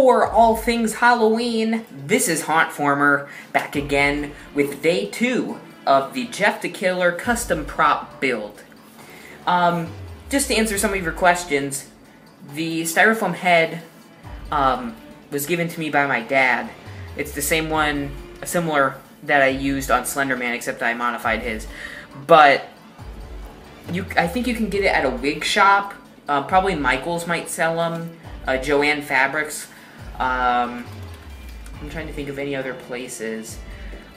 for all things Halloween. This is Hauntformer, back again with day 2 of the Jeff the Killer custom prop build. Just to answer some of your questions, the Styrofoam Head was given to me by my dad. It's the same one, similar that I used on Slenderman, except I modified his. But I think you can get it at a wig shop. Probably Michael's might sell them. Joanne Fabrics. I'm trying to think of any other places.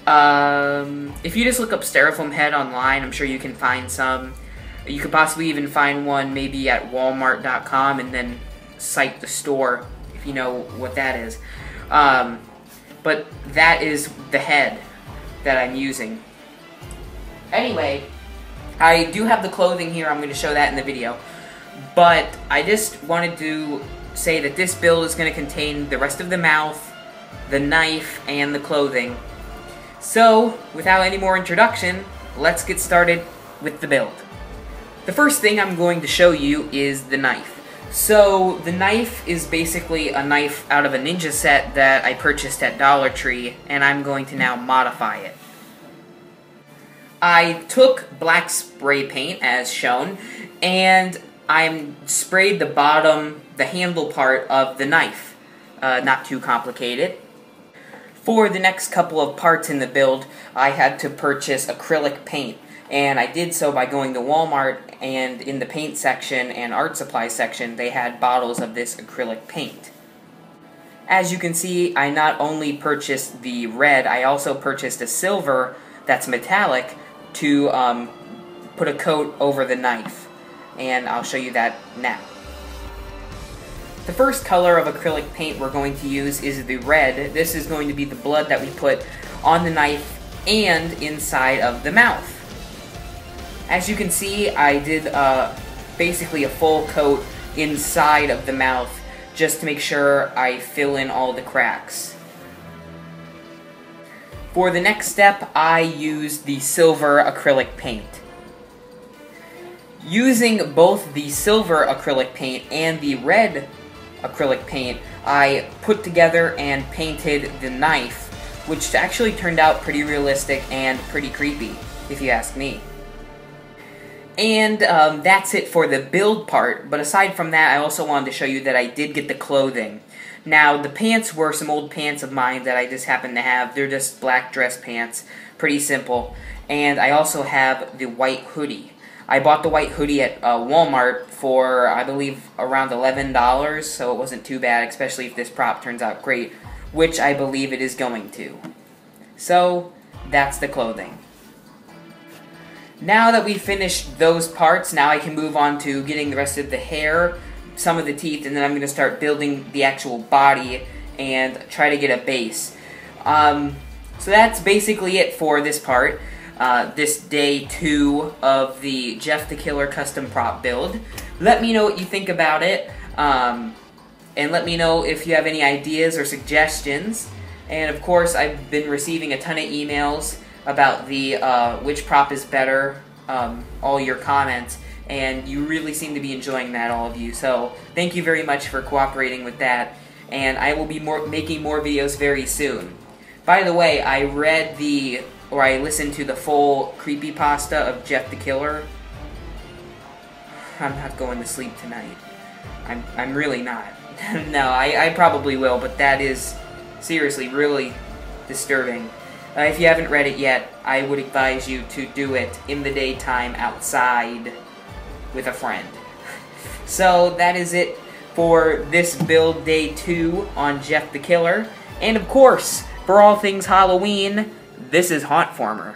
If you just look up Styrofoam Head online, I'm sure you can find some. You could possibly even find one maybe at Walmart.com and then cite the store if you know what that is. But that is the head that I'm using. Anyway, I do have the clothing here. I'm going to show that in the video. But I just wanted to say that this build is going to contain the rest of the mouth, the knife, and the clothing. So, without any more introduction, let's get started with the build. The first thing I'm going to show you is the knife. So, the knife is basically a knife out of a ninja set that I purchased at Dollar Tree, and I'm going to now modify it. I took black spray paint, as shown, and I sprayed the bottom, the handle part of the knife. Not too complicated. For the next couple of parts in the build, I had to purchase acrylic paint. And I did so by going to Walmart, and in the paint section and art supply section, they had bottles of this acrylic paint. As you can see, I not only purchased the red, I also purchased a silver that's metallic to put a coat over the knife. And I'll show you that now. The first color of acrylic paint we're going to use is the red. This is going to be the blood that we put on the knife and inside of the mouth. As you can see, I did basically a full coat inside of the mouth just to make sure I fill in all the cracks. For the next step, I used the silver acrylic paint. Using both the silver acrylic paint and the red acrylic paint, I put together and painted the knife, which actually turned out pretty realistic and pretty creepy, if you ask me. And that's it for the build part, but aside from that, I also wanted to show you that I did get the clothing. Now, the pants were some old pants of mine that I just happened to have. They're just black dress pants, pretty simple. And I also have the white hoodie. I bought the white hoodie at Walmart for, I believe, around $11, so it wasn't too bad, especially if this prop turns out great, which I believe it is going to. So, that's the clothing. Now that we've finished those parts, now I can move on to getting the rest of the hair, some of the teeth, and then I'm going to start building the actual body and try to get a base. So that's basically it for this part. This day 2 of the Jeff the Killer custom prop build. Let me know what you think about it, and let me know if you have any ideas or suggestions. And of course, I've been receiving a ton of emails about the which prop is better, all your comments, and you really seem to be enjoying that, all of you. So thank you very much for cooperating with that, and I will be making more videos very soon. By the way, I listened to the full creepypasta of Jeff the Killer. I'm not going to sleep tonight. I'm really not. No, I probably will, but that is seriously really disturbing. If you haven't read it yet, I would advise you to do it in the daytime outside with a friend. So that is it for this build day 2 on Jeff the Killer. And of course, for all things Halloween, this is Hauntformer.